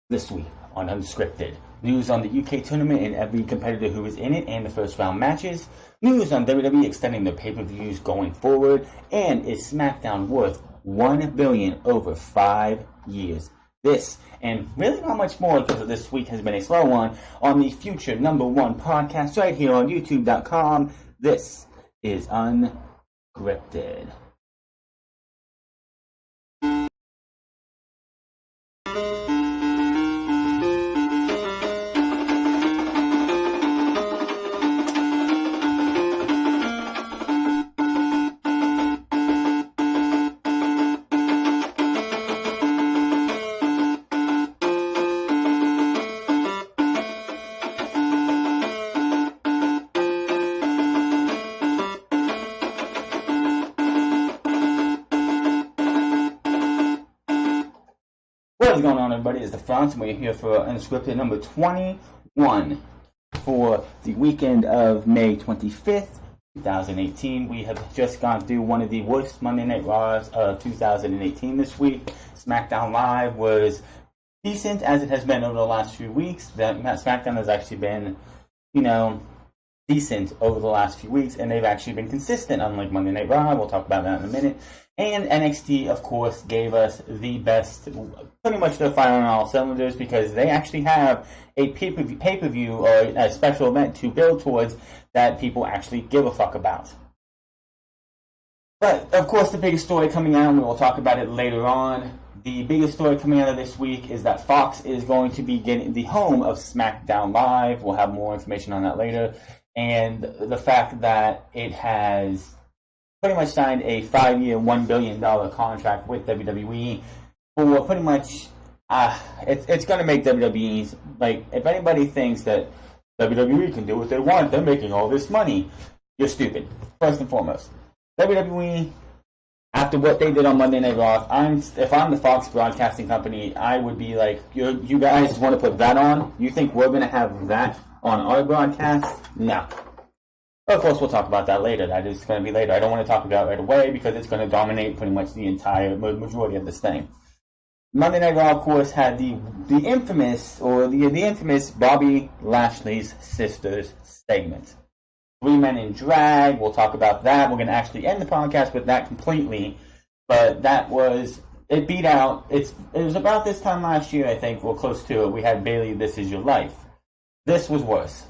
This week on UnScripted, news on the UK tournament and every competitor who is in it and the first round matches, news on WWE extending their pay-per-views going forward, and is Smackdown worth $1 billion over 5 years? This, and really not much more because this week has been a slow one, on the future #1 podcast right here on YouTube.com. This is UnScripted. What is going on, everybody? It's the Franz, and we're here for UnScripted number 21 for the weekend of May 25th, 2018. We have just gone through one of the worst Monday Night Raws of 2018 this week. Smackdown Live was decent, as it has been over the last few weeks. Smackdown has actually been, decent over the last few weeks, and they've actually been consistent, unlike Monday Night Raw. We'll talk about that in a minute. And NXT, of course, gave us the best, pretty much they're firing on all cylinders because they actually have a pay-per-view or a special event to build towards that people actually give a fuck about. But, of course, the biggest story coming out, and we will talk about it later on, the biggest story coming out of this week is that Fox is going to be getting the home of Smackdown Live. We'll have more information on that later. And the fact that it has pretty much signed a 5-year, $1 billion contract with WWE for pretty much, it's going to make WWE's, if anybody thinks that WWE can do what they want, they're making all this money, you're stupid, first and foremost. WWE, after what they did on Monday Night Raw, if I'm the Fox Broadcasting Company, I would be like, you guys want to put that on? You think we're going to have that on our broadcast? No. Of course, we'll talk about that later. That is going to be later. I don't want to talk about it right away because it's going to dominate pretty much the entire majority of this thing. Monday Night Raw, of course, had the infamous Bobby Lashley's sisters segment. 3 men in drag. We'll talk about that. We're going to actually end the podcast with that completely. But that was, it beat out. It was about this time last year, I think, or close to it. We had Bayley, This Is Your Life. This was worse.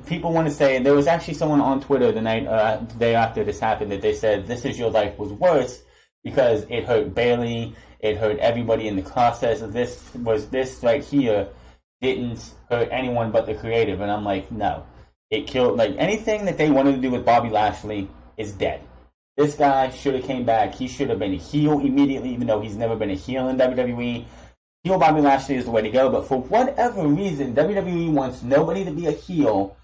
People want to say, and there was actually someone on Twitter the day after this happened that they said This Is Your Life was worse because it hurt Bayley, it hurt everybody in the process. This right here didn't hurt anyone but the creative, and I'm like, no. It killed, anything that they wanted to do with Bobby Lashley is dead. This guy should have came back. He should have been a heel immediately, even though he's never been a heel in WWE. Heel Bobby Lashley is the way to go, but for whatever reason, WWE wants nobody to be a heel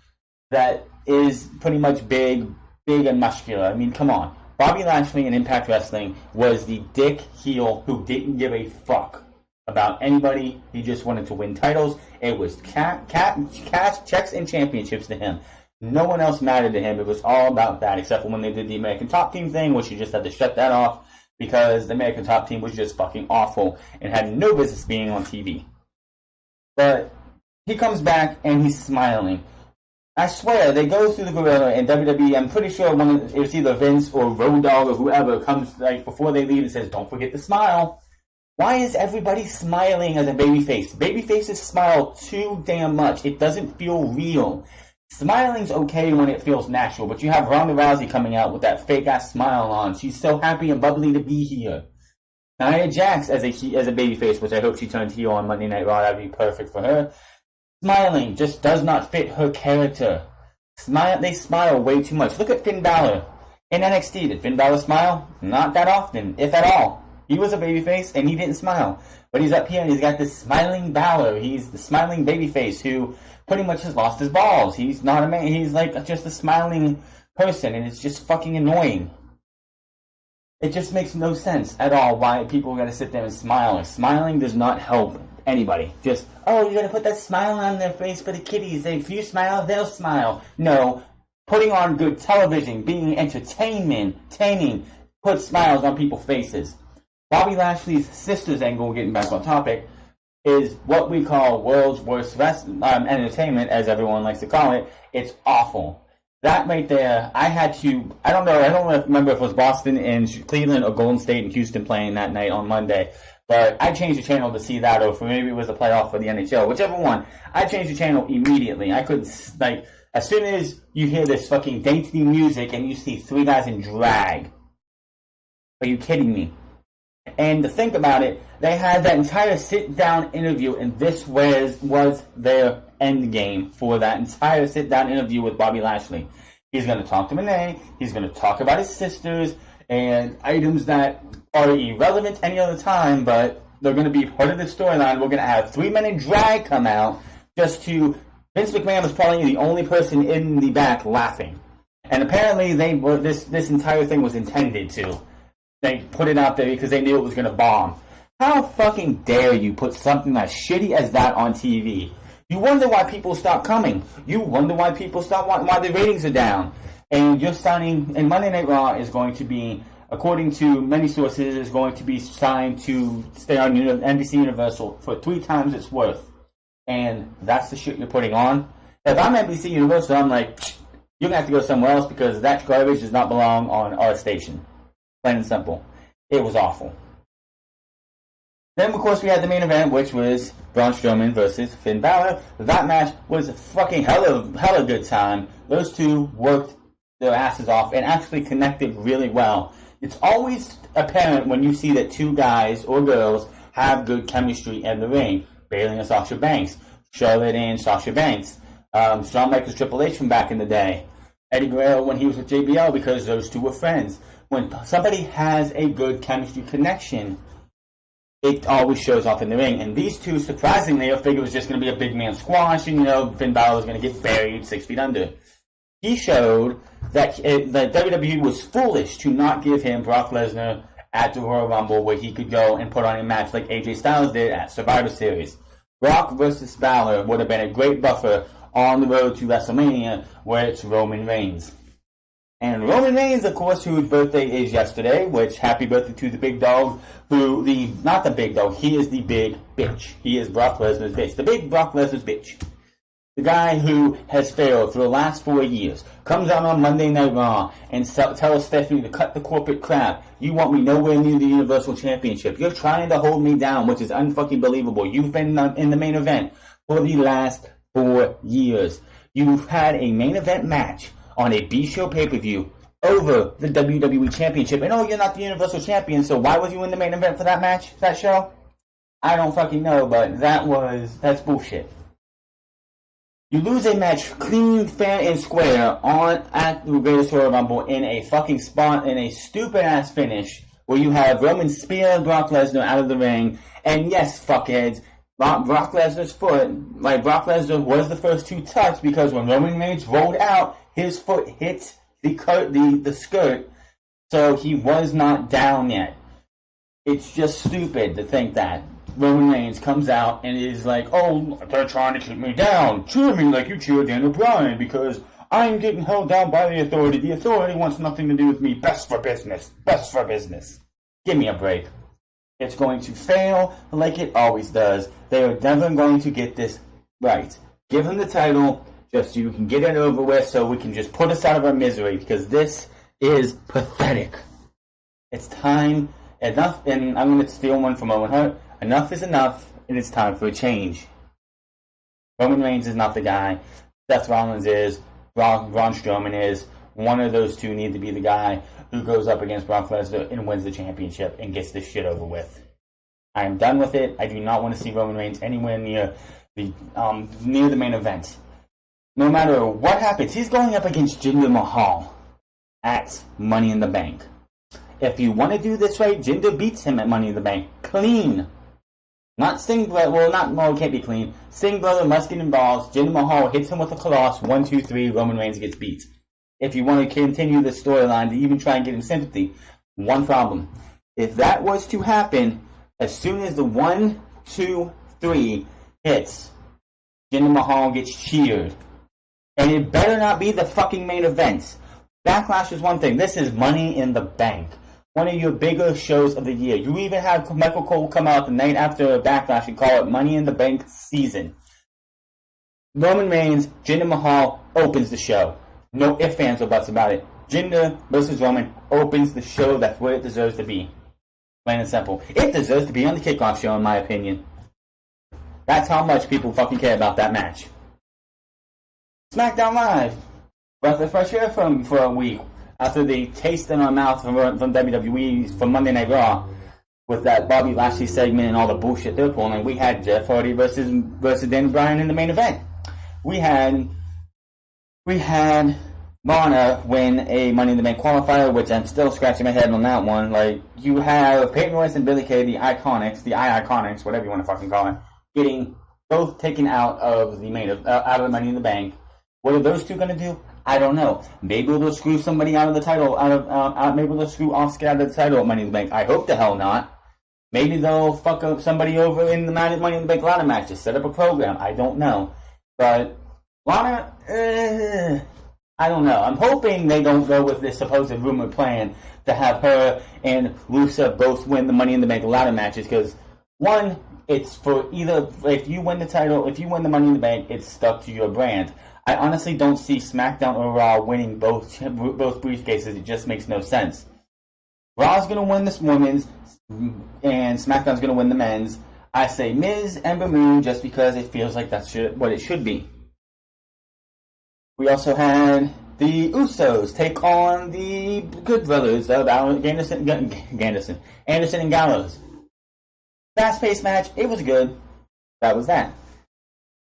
that is pretty much big and muscular. I mean, come on. Bobby Lashley in Impact Wrestling was the dick heel who didn't give a fuck about anybody. He just wanted to win titles. It was cash, checks, and championships to him. No one else mattered to him. It was all about that, except for when they did the American Top Team thing, which you just had to shut that off because the American Top Team was just fucking awful and had no business being on TV. But he comes back and he's smiling. I swear, they go through the gorilla and WWE, I'm pretty sure it was either Vince or Road Dogg or whoever comes before they leave and says, don't forget to smile. Why is everybody smiling as a babyface? Babyfaces smile too damn much. It doesn't feel real. Smiling's okay when it feels natural, but you have Ronda Rousey coming out with that fake-ass smile on. She's so happy and bubbly to be here. Nia Jax as a babyface, which I hope she turns heel on Monday Night Raw. That'd be perfect for her. Smiling just does not fit her character. They smile way too much. Look at Finn Balor. In NXT, did Finn Balor smile? Not that often, if at all. He was a babyface and he didn't smile. But he's up here and he's got this smiling Balor. He's the smiling babyface who pretty much has lost his balls. He's not a man. He's just a smiling person, and it's just fucking annoying. It just makes no sense at all why people are going to sit there and smile. Smiling does not help anybody. Just, oh, you're going to put that smile on their face for the kiddies. If you smile, they'll smile. No. Putting on good television, being entertaining, put smiles on people's faces. Bobby Lashley's sister's angle, getting back on topic, is what we call world's worst entertainment, as everyone likes to call it. It's awful. That right there, I don't remember if it was Boston and Cleveland or Golden State and Houston playing that night on Monday, but I changed the channel to see that, or maybe it was a playoff for the NHL, whichever one. I changed the channel immediately. I couldn't, as soon as you hear this fucking dainty music and you see three guys in drag. Are you kidding me? And to think about it, they had that entire sit-down interview, and this was their end game for that entire sit-down interview with Bobby Lashley. He's going to talk to Renee, he's going to talk about his sisters, and items that are irrelevant any other time, but they're going to be part of the storyline. We're going to have 3 men in drag come out just to... Vince McMahon was probably the only person in the back laughing. And apparently this entire thing was intended to. They put it out there because they knew it was going to bomb. How fucking dare you put something as shitty as that on TV? You wonder why people stop coming. You wonder why people stop watching, why the ratings are down. And you're signing, and Monday Night Raw is going to be, according to many sources, is going to be signed to stay on NBC Universal for 3 times its worth. And that's the shit you're putting on. If I'm NBC Universal, I'm like, you're going to have to go somewhere else because that garbage does not belong on our station. Plain and simple. It was awful. Then, of course, we had the main event, which was Braun Strowman versus Finn Balor. That match was a fucking hella good time. Those two worked their asses off and actually connected really well. It's always apparent when you see that 2 guys or girls have good chemistry in the ring. Bayley and Sasha Banks. Charlotte and Sasha Banks. Shawn Michaels, Triple H from back in the day. Eddie Guerrero when he was with JBL because those 2 were friends. When somebody has a good chemistry connection, it always shows off in the ring. And these 2, surprisingly, I figured it was just going to be a big man squash, and, Finn Balor was going to get buried 6 feet under. He showed that WWE was foolish to not give him Brock Lesnar at the Royal Rumble, where he could go and put on a match like AJ Styles did at Survivor Series. Brock versus Balor would have been a great buffer on the road to WrestleMania, where it's Roman Reigns. And Roman Reigns, of course, whose birthday is yesterday, which happy birthday to the big dog, not the big dog, he is the big bitch. He is Brock Lesnar's bitch. The big Brock Lesnar's bitch. The guy who has failed for the last 4 years, comes out on Monday Night Raw and tells Stephanie to cut the corporate crap. You want me nowhere near the Universal Championship. You're trying to hold me down, which is unfucking believable. You've been in the main event for the last 4 years. You've had a main event match on a B-show pay-per-view over the WWE Championship. And you're not the Universal Champion, so why was you in the main event for that match, that show? I don't fucking know, but that's bullshit. You lose a match clean, fair, and square at the Greatest Royal Rumble in a fucking spot, in a stupid-ass finish, where you have Roman spear Brock Lesnar out of the ring, and yes, fuckheads, Brock Lesnar's foot, Brock Lesnar was the first to touch, because when Roman Reigns rolled out, his foot hit the skirt, so he was not down yet. It's just stupid to think that. Roman Reigns comes out and is like, they're trying to keep me down. Cheer me like you cheer Daniel Bryan, because I'm getting held down by the Authority. The Authority wants nothing to do with me. Best for business. Best for business. Give me a break. It's going to fail like it always does. They are never going to get this right. Give him the title just so you can get it over with, so we can just put us out of our misery, because this is pathetic. It's time. Enough, and I'm going to steal one from Owen Hart. Enough is enough, and it's time for a change. Roman Reigns is not the guy. Seth Rollins is. Braun Strowman is. One of those 2 need to be the guy who goes up against Brock Lesnar and wins the championship and gets this shit over with. I am done with it. I do not want to see Roman Reigns anywhere near the main event. No matter what happens, he's going up against Jinder Mahal at Money in the Bank. If you want to do this right, Jinder beats him at Money in the Bank. Clean. Not Singh Brother, it can't be clean. Singh Brother must get involved. Jinder Mahal hits him with a Colossus. 1, 2, 3, Roman Reigns gets beat. If you want to continue the storyline to even try and get him sympathy, one problem. If that was to happen, as soon as the 1, 2, 3 hits, Jinder Mahal gets cheered. And it better not be the fucking main event. Backlash is one thing. This is Money in the Bank. one of your bigger shows of the year. You even had Michael Cole come out the night after Backlash and call it Money in the Bank season. Roman Reigns, Jinder Mahal opens the show. No ifs, ands, or buts about it. Jinder versus Roman opens the show. That's what it deserves to be. Plain and simple. It deserves to be on the kickoff show, in my opinion. That's how much people fucking care about that match. Smackdown Live. Breath of fresh air for a week after the taste in our mouth from WWE from Monday Night Raw with that Bobby Lashley segment and all the bullshit they're pulling. We had Jeff Hardy versus Daniel Bryan in the main event. We had Lana win a Money in the Bank qualifier, which I'm still scratching my head on that one. Like, you have Peyton Royce and Billie Kay, the Iconics, whatever you want to fucking call it, getting both taken out of the out of the Money in the Bank. What are those two gonna do? I don't know. Maybe they'll screw somebody out of the title. Maybe they'll screw Asuka out of the title at Money in the Bank. I hope the hell not. Maybe they'll fuck up somebody over in the Money in the Bank ladder match. Just set up a program. I don't know. But Lana, I don't know. I'm hoping they don't go with this supposed rumored plan to have her and Rusev both win the Money in the Bank ladder matches. Because one, it's for either, if you win the title, if you win the Money in the Bank, it's stuck to your brand. I honestly don't see SmackDown or Raw winning both briefcases. It just makes no sense. Raw's going to win this women's, and SmackDown's going to win the men's. I say Miz, Ember Moon, just because it feels like that's what it should be. We also had the Usos take on the Good Brothers of Anderson and Gallows. Fast-paced match. It was good. That was that.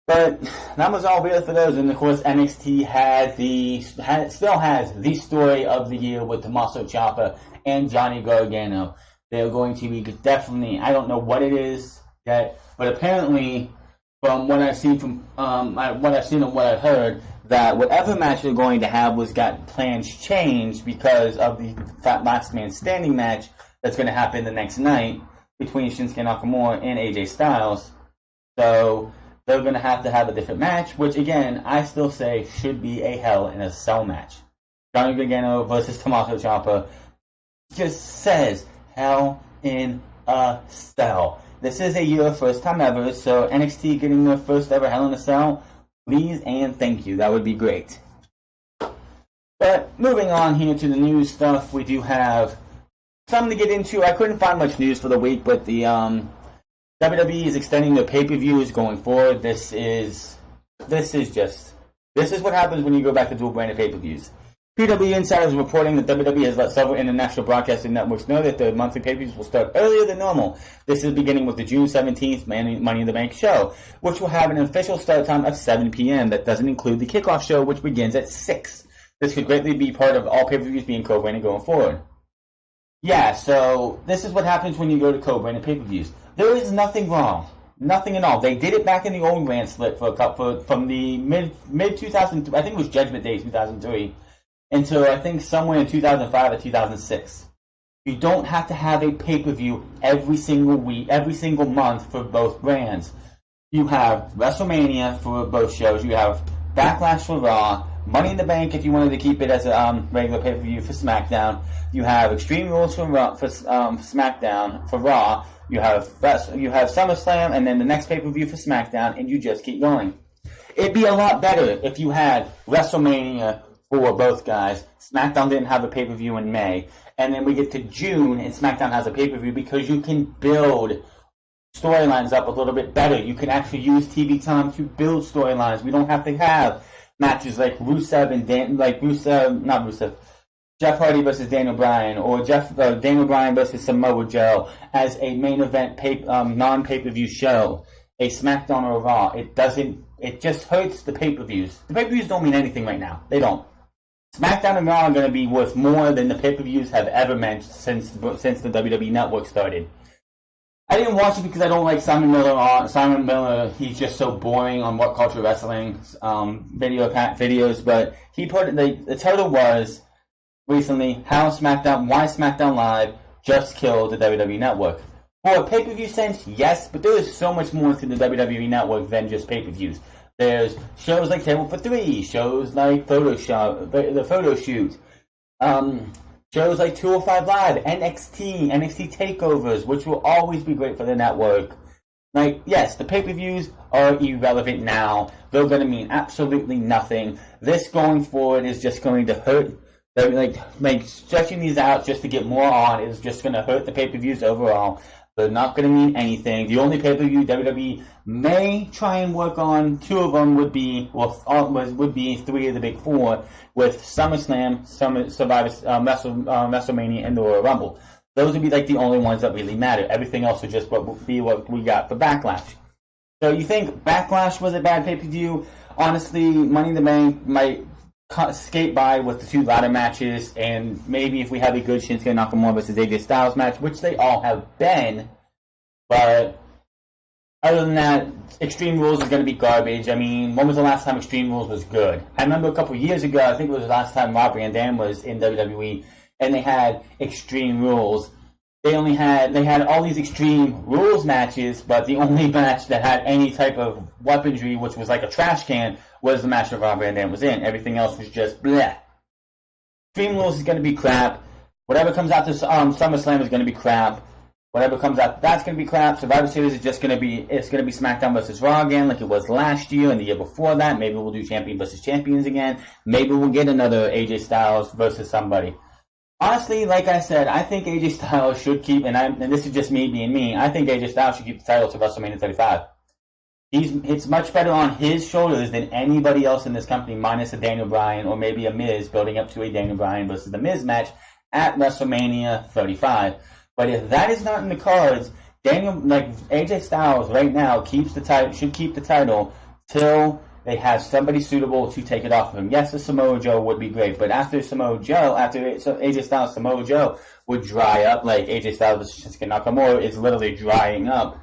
But that was all real for those, and of course NXT still has the story of the year with Tommaso Ciampa and Johnny Gargano. They're going to be definitely, I don't know what it is yet, but apparently from what I've seen and what I've heard, that whatever match they're going to have got plans changed because of the last man standing match that's going to happen the next night between Shinsuke Nakamura and AJ Styles. So they're going to have a different match, which, again, I still say should be a Hell in a Cell match. Johnny Gargano versus Tommaso Ciampa just says Hell in a Cell. This is a year first time ever, so NXT getting their first ever Hell in a Cell, please and thank you. That would be great. But moving on here to the news stuff, we do have something to get into. I couldn't find much news for the week, but the WWE is extending their pay-per-views going forward. This is what happens when you go back to dual-branded pay-per-views. PW Insider is reporting that WWE has let several international broadcasting networks know that their monthly pay-per-views will start earlier than normal. This is beginning with the June 17th Money in the Bank show, which will have an official start time of 7 p.m. That doesn't include the kickoff show, which begins at 6. This could greatly be part of all pay-per-views being co-branded going forward. Yeah, so this is what happens when you go to co-branded pay-per-views. There is nothing wrong. Nothing at all. They did it back in the old brand split from the mid 2000. I think it was Judgment Day 2003 until I think somewhere in 2005 or 2006. You don't have to have a pay-per-view every single week, every single month for both brands. You have WrestleMania for both shows. You have Backlash for Raw, Money in the Bank if you wanted to keep it as a regular pay-per-view for SmackDown. You have Extreme Rules for SmackDown for Raw. You have SummerSlam, and then the next pay-per-view for SmackDown, and you just keep going. It'd be a lot better if you had WrestleMania for both guys. SmackDown didn't have a pay-per-view in May, and then we get to June, and SmackDown has a pay-per-view because you can build storylines up a little bit better. You can actually use TV time to build storylines. We don't have to have matches like Jeff Hardy versus Daniel Bryan, or Daniel Bryan versus Samoa Joe as a main event non-pay-per-view show, a SmackDown or a Raw. It just hurts the pay-per-views. The pay-per-views don't mean anything right now. They don't. SmackDown and Raw are going to be worth more than the pay-per-views have ever meant since the WWE Network started. I didn't watch it because I don't like Simon Miller. Simon Miller, he's just so boring on What Culture Wrestling videos, but he put the title was recently why SmackDown Live just killed the WWE Network. For a pay-per-view sense, yes, but there is so much more to the WWE Network than just pay-per-views. There's shows like Table for Three, shows like the Photo Shoot, Shows like 205 Live, NXT takeovers, which will always be great for the network. Like, yes, the pay-per-views are irrelevant now. They're going to mean absolutely nothing. This going forward is just going to hurt. Like stretching these out just to get more on is just going to hurt the pay-per-views overall. They're not going to mean anything. The only pay-per-view WWE may try and work on, two of them would be three of the big four, with SummerSlam, Survivor, WrestleMania, and the Royal Rumble. Those would be like the only ones that really matter. Everything else would just be what we got for Backlash. So you think Backlash was a bad pay-per-view? Honestly, Money in the Bank might skate by with the two ladder matches, and maybe if we have a good Shinsuke Nakamura versus AJ Styles match, which they all have been, but other than that, Extreme Rules is going to be garbage. I mean, when was the last time Extreme Rules was good? I remember a couple years ago, I think it was the last time Rob Van Dam was in WWE, and they had Extreme Rules. They had all these Extreme Rules matches, but the only match that had any type of weaponry, which was like a trash can, was the match that Rob Van Dam was in. Everything else was just bleh. Extreme Rules is going to be crap. Whatever comes out to SummerSlam is going to be crap. Whatever comes out, that's going to be crap. Survivor Series is just going to be, it's going to be SmackDown versus Raw again, like it was last year and the year before that. Maybe we'll do Champion versus Champions again. Maybe we'll get another AJ Styles versus somebody. Honestly, like I said, I think AJ Styles should keep, and this is just me being me, I think AJ Styles should keep the title to WrestleMania 35. It's much better on his shoulders than anybody else in this company, minus a Daniel Bryan or maybe a Miz, building up to a Daniel Bryan versus the Miz match at WrestleMania 35. But if that is not in the cards, AJ Styles right now should keep the title till they have somebody suitable to take it off of him. Yes, a Samoa Joe would be great, but after AJ Styles, Samoa Joe would dry up, like AJ Styles versus Shinsuke Nakamura is literally drying up.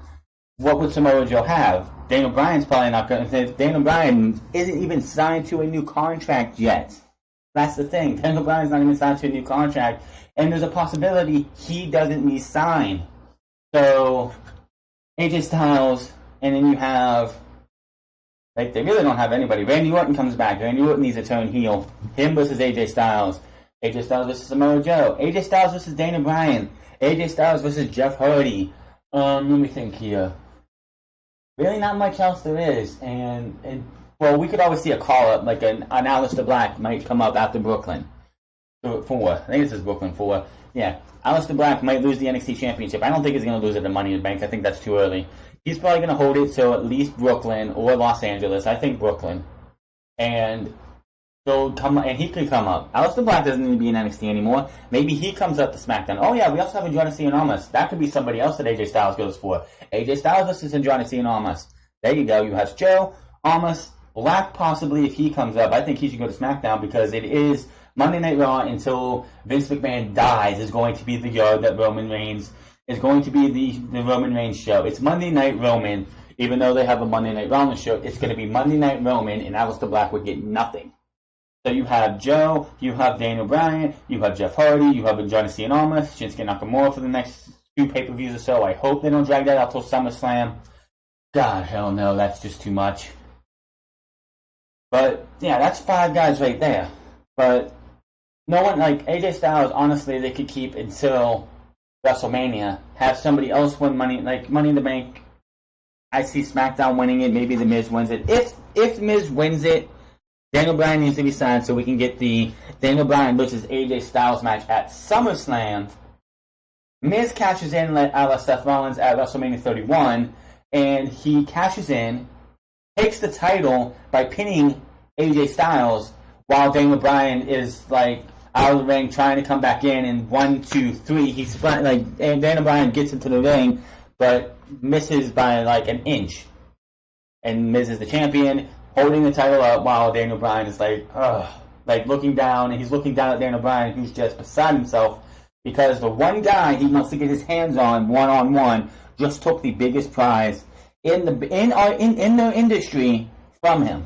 What would Samoa Joe have? Daniel Bryan's probably not going to. Daniel Bryan isn't even signed to a new contract yet. That's the thing. Daniel Bryan's not even signed to a new contract, and there's a possibility he doesn't re-sign. So, AJ Styles, and then you have, like, they really don't have anybody. Randy Orton comes back. Randy Orton needs to turn heel. Him versus AJ Styles. AJ Styles versus Samoa Joe. AJ Styles versus Daniel Bryan. AJ Styles versus Jeff Hardy. Let me think here. Really not much else there is. And well, we could always see a call-up, like an Aleister Black might come up after Brooklyn. 4. I think this is Brooklyn 4. Yeah. Aleister Black might lose the NXT Championship. I don't think he's going to lose it at Money in the Bank. I think that's too early. He's probably going to hold it till at least Brooklyn or Los Angeles. I think Brooklyn. And he could come up. Aleister Black doesn't need to be in NXT anymore. Maybe he comes up to SmackDown. Oh yeah, we also have Andrade Cien Almas. That could be somebody else that AJ Styles goes for. AJ Styles versus Andrade Cien Almas. There you go. You have Joe, Almas, Black possibly if he comes up. I think he should go to SmackDown because it is Monday Night Raw until Vince McMahon dies is going to be the year that Roman Reigns is going to be the Roman Reigns show. It's Monday Night Roman. Even though they have a Monday Night Raw show, it's going to be Monday Night Roman, and Aleister Black would get nothing. So you have Joe, you have Daniel Bryan, you have Jeff Hardy, you have Andrade Cien Almas, Shinsuke Nakamura for the next 2 pay-per-views or so. I hope they don't drag that out till SummerSlam. God, hell no, that's just too much. But, yeah, that's 5 guys right there. But no one, like, AJ Styles, honestly, they could keep until WrestleMania. Have somebody else win Money in the Bank. I see SmackDown winning it. Maybe The Miz wins it. If Miz wins it, Daniel Bryan needs to be signed so we can get the Daniel Bryan versus AJ Styles match at SummerSlam. Miz cashes in a la Seth Rollins at WrestleMania 31, and he cashes in, takes the title by pinning AJ Styles while Daniel Bryan is like out of the ring trying to come back in, and 1, 2, 3, and Daniel Bryan gets into the ring but misses by like an inch. And Miz is the champion, holding the title up while Daniel Bryan is looking down, and he's looking down at Daniel Bryan, who's just beside himself because the one guy he wants to get his hands on one-on-one just took the biggest prize in the industry from him.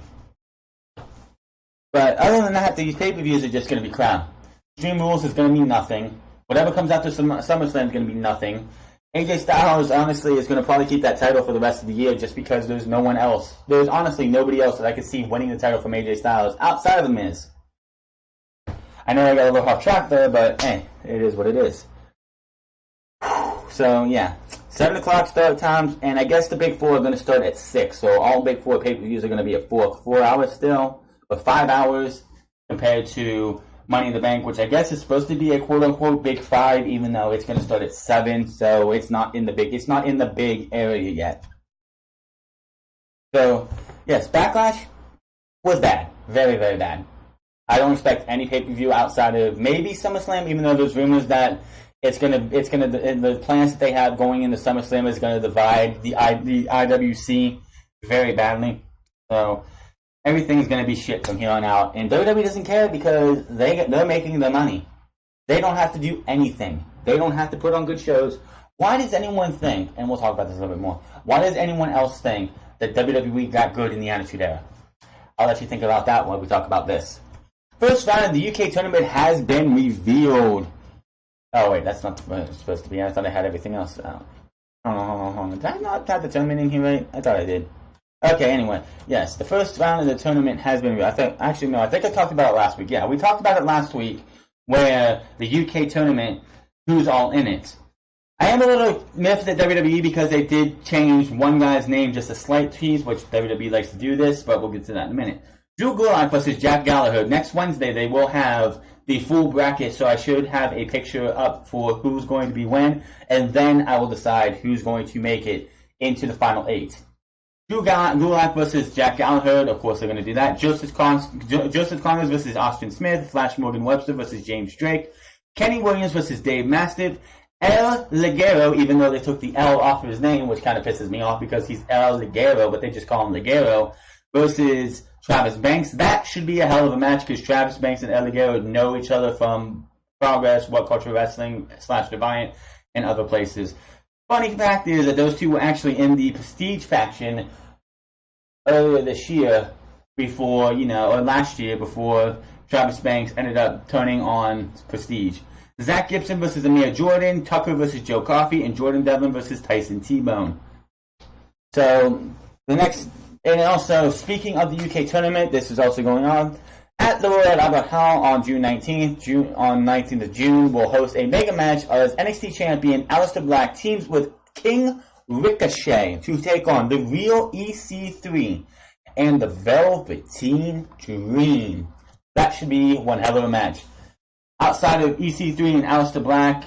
But other than that, these pay-per-views are just going to be crap. Extreme Rules is going to mean nothing. Whatever comes after SummerSlam is going to be nothing. AJ Styles, honestly, is going to probably keep that title for the rest of the year just because there's no one else. There's honestly nobody else that I could see winning the title from AJ Styles outside of The Miz. I know I got a little off track there, but hey, it is what it is. So yeah, 7 o'clock start times, and I guess the big four are going to start at 6. So all big four pay-per-views are going to be at 4 hours still, but 5 hours compared to Money in the Bank, which I guess is supposed to be a quote-unquote big 5, even though it's going to start at 7. So it's not in the big area yet. So yes, Backlash was bad, very very bad. I don't expect any pay-per-view outside of maybe SummerSlam, even though there's rumors that the plans that they have going into SummerSlam is going to divide the IWC very badly. So everything's going to be shit from here on out. And WWE doesn't care because they're making the money. They don't have to do anything. They don't have to put on good shows. Why does anyone think, and we'll talk about this a little bit more, why does anyone else think that WWE got good in the Attitude Era? I'll let you think about that when we talk about this. First round of the UK tournament has been revealed. Oh wait, that's not what it's supposed to be. I thought I had everything else out. Hold on. Did I not have the tournament in here right? I thought I did. Okay, anyway. Yes, the first round of the tournament has been revealed. I think I talked about it last week. Yeah, we talked about it last week where the UK tournament, who's all in it. I am a little miffed at WWE because they did change one guy's name just a slight tease, which WWE likes to do this, but we'll get to that in a minute. Drew Gulak versus Jack Gallagher. Next Wednesday, they will have the full bracket, so I should have a picture up for who's going to be when, and then I will decide who's going to make it into the final 8. Drew Gulak versus Jack Gallagher, of course they're going to do that. Joseph Connors versus Austin Smith. Flash Morgan Webster versus James Drake. Kenny Williams versus Dave Mastiff. El Ligero, even though they took the L off of his name, which kind of pisses me off because he's El Ligero, but they just call him Ligero, versus Travis Banks. That should be a hell of a match because Travis Banks and El Ligero know each other from Progress, What Culture Wrestling, / Defiant, and other places. Funny fact is that those two were actually in the Prestige faction earlier this year or last year before Travis Banks ended up turning on Prestige. Zach Gibson versus Amir Jordan, Tucker versus Joe Coffey, and Jordan Devlin versus Tyson T-Bone. So the next, and also speaking of the UK tournament, this is also going on at the Royal Albert Hall on June 19th. On 19th of June, we'll host a mega match as NXT champion Aleister Black teams with King Ricochet to take on the Real EC3 and the Velveteen Dream. That should be one hell of a match. Outside of EC3 and Aleister Black,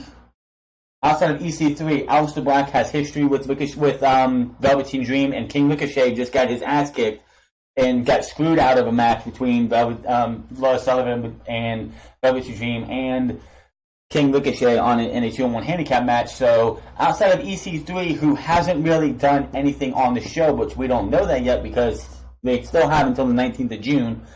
Aleister Black has history with Velveteen Dream, and King Ricochet just got his ass kicked and got screwed out of a match between Lars Sullivan and Velveteen Dream and King Ricochet in a 2-on-1 handicap match. So outside of EC3, who hasn't really done anything on the show, which we don't know that yet because they still have until the 19th of June,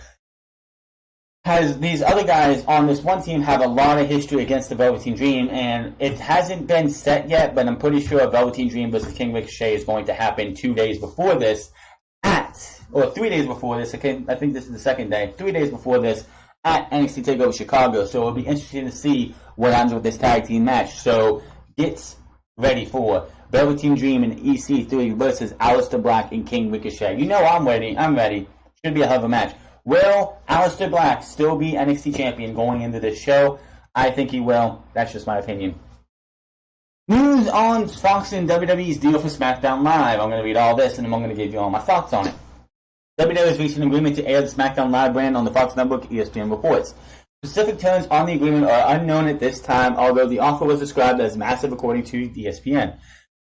has these other guys on this one team have a lot of history against the Velveteen Dream, and it hasn't been set yet, but I'm pretty sure Velveteen Dream versus King Ricochet is going to happen 2 days before this or 3 days before this. Okay, I think this is the second day. 3 days before this at NXT TakeOver Chicago. So it'll be interesting to see what happens with this tag team match. So get ready for Velveteen Dream and EC3 versus Aleister Black and King Ricochet. You know I'm ready. Should be a hell of a match. Will Aleister Black still be NXT champion going into this show? I think he will. That's just my opinion. News on Fox and WWE's deal for Smackdown Live. I'm going to read all this and I'm going to give you all my thoughts on it. WWE has reached an agreement to air the Smackdown Live brand on the Fox network, ESPN reports. Specific terms on the agreement are unknown at this time, although the offer was described as massive according to ESPN.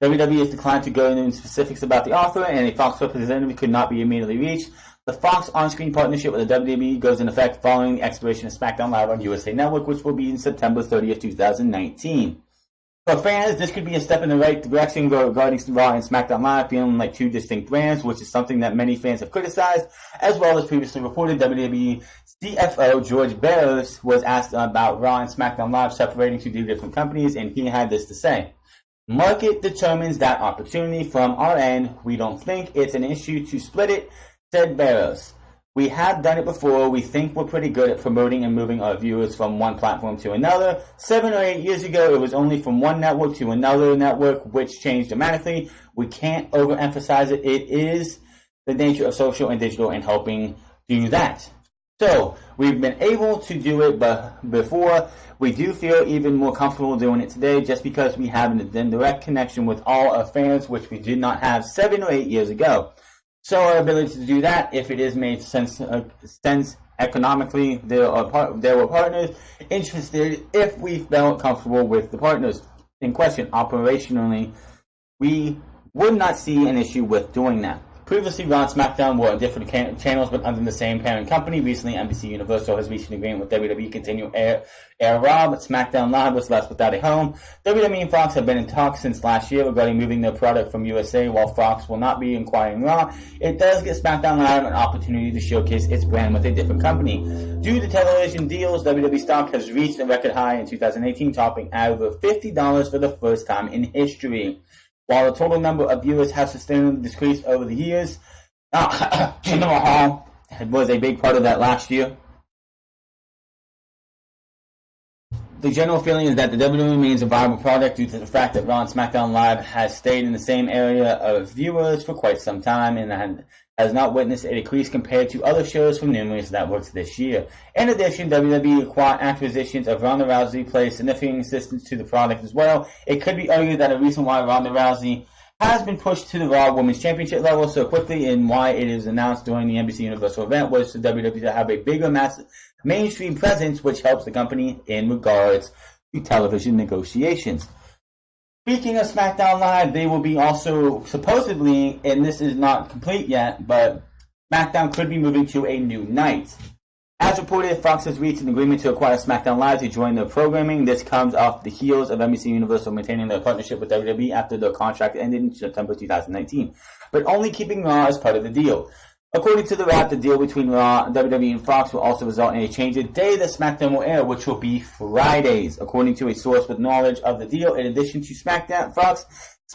WWE has declined to go into specifics about the offer, and a Fox representative could not be immediately reached. The Fox on-screen partnership with the WWE goes into effect following the expiration of SmackDown Live on USA Network, which will be in September 30th, 2019. For fans, this could be a step in the right direction regarding Raw and SmackDown Live feeling like two distinct brands, which is something that many fans have criticized. As well as previously reported, WWE CFO George Barrows was asked about Raw and SmackDown Live separating to two different companies, and he had this to say. Market determines that opportunity. From our end, we don't think it's an issue to split it, said Barrows. We have done it before. We think we're pretty good at promoting and moving our viewers from one platform to another. 7 or 8 years ago, it was only from one network to another network, which changed dramatically. We can't overemphasize it. It is the nature of social and digital and helping do that. So we've been able to do it before. We do feel even more comfortable doing it today just because we have a direct connection with all our fans, which we did not have 7 or 8 years ago. So our ability to do that, if it is made sense economically, there were partners interested if we felt comfortable with the partners in question. Operationally, we would not see an issue with doing that. Previously, Raw and Smackdown were on different channels, but under the same parent company. Recently, NBC Universal has reached an agreement with WWE to continue air Raw, but SmackDown Live was left without a home. WWE and Fox have been in talks since last year regarding moving their product from USA. While Fox will not be acquiring Raw, it does give SmackDown Live an opportunity to showcase its brand with a different company. Due to television deals, WWE stock has reached a record high in 2018, topping over $50 for the first time in history. While the total number of viewers has sustainably decreased over the years, Jinder Mahal was a big part of that last year. The general feeling is that the WWE remains a viable product due to the fact that Raw and SmackDown Live has stayed in the same area of viewers for quite some time and has not witnessed a decrease compared to other shows from numerous networks this year. In addition, WWE acquisitions of Ronda Rousey play significant assistance to the product as well. It could be argued that a reason why Ronda Rousey has been pushed to the Raw Women's Championship level so quickly and why it is announced during the NBC Universal event was for WWE to have a bigger mainstream presence, which helps the company in regards to television negotiations. Speaking of SmackDown Live, they will be also supposedly, and this is not complete yet, but SmackDown could be moving to a new night. As reported, Fox has reached an agreement to acquire SmackDown Live to join their programming. This comes off the heels of NBC Universal maintaining their partnership with WWE after their contract ended in September 2019, but only keeping Raw as part of the deal. According to the wrap, the deal between Raw, WWE, and Fox will also result in a change in the day that SmackDown will air, which will be Fridays. According to a source with knowledge of the deal, in addition to Fox,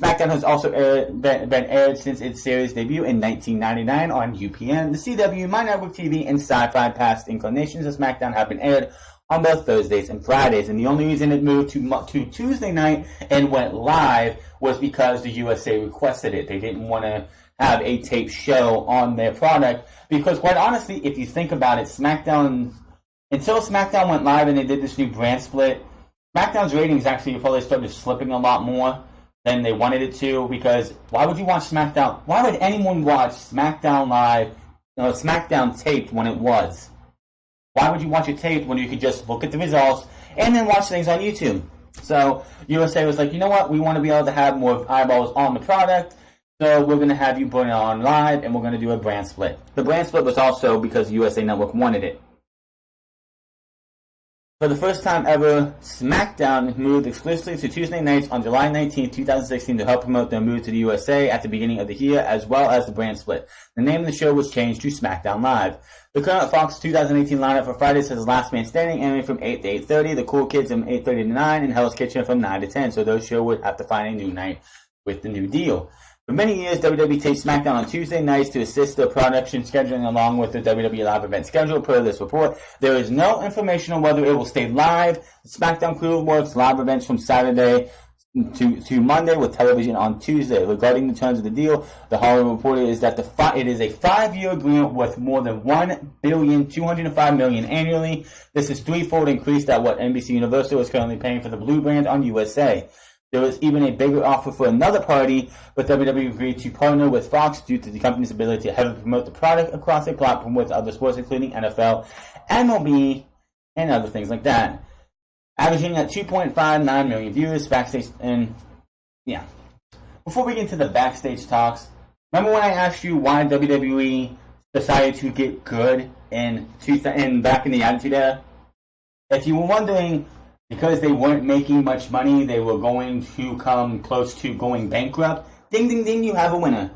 SmackDown has also been aired since its series debut in 1999 on UPN, the CW, My Network TV, and Sci-Fi. Past inclinations of SmackDown have been aired on both Thursdays and Fridays, and the only reason it moved to Tuesday night and went live was because the USA requested it. They didn't want to have a tape show on their product because, quite honestly, if you think about it, until SmackDown went live and they did this new brand split, SmackDown's ratings actually probably started slipping a lot more than they wanted it to, because why would you watch SmackDown? Why would anyone watch SmackDown live, SmackDown taped when it was? Why would you watch it taped when you could just look at the results and then watch things on YouTube? So USA was like, you know what? We want to be able to have more eyeballs on the product. So we're going to have you put it on live, and we're going to do a brand split. The brand split was also because USA Network wanted it. For the first time ever, SmackDown moved exclusively to Tuesday nights on July 19, 2016 to help promote their move to the USA at the beginning of the year, as well as the brand split. The name of the show was changed to SmackDown Live. The current Fox 2018 lineup for Fridays has Last Man Standing airing from 8 to 8:30, The Cool Kids from 8:30 to 9, and Hell's Kitchen from 9 to 10. So those shows would have to find a new night with the new deal. For many years, WWE taped SmackDown on Tuesday nights to assist their production scheduling along with the WWE live event schedule. Per this report, there is no information on whether it will stay live. The SmackDown crew works live events from Saturday to Monday with television on Tuesday. Regarding the terms of the deal, the Hollywood Reporter is that it is a 5-year agreement worth more than $1,205 million annually. This is threefold increase at what NBC Universal is currently paying for the Blue brand on USA. There was even a bigger offer for another party, but WWE agreed to partner with Fox due to the company's ability to heavily promote the product across a platform with other sports, including NFL, MLB, and other things like that. Averaging at 2.59 million viewers backstage, and yeah. Before we get into the backstage talks, remember when I asked you why WWE decided to get good back in the Attitude Era? If you were wondering, because they weren't making much money, they were going to come close to going bankrupt. Ding, ding, ding, you have a winner.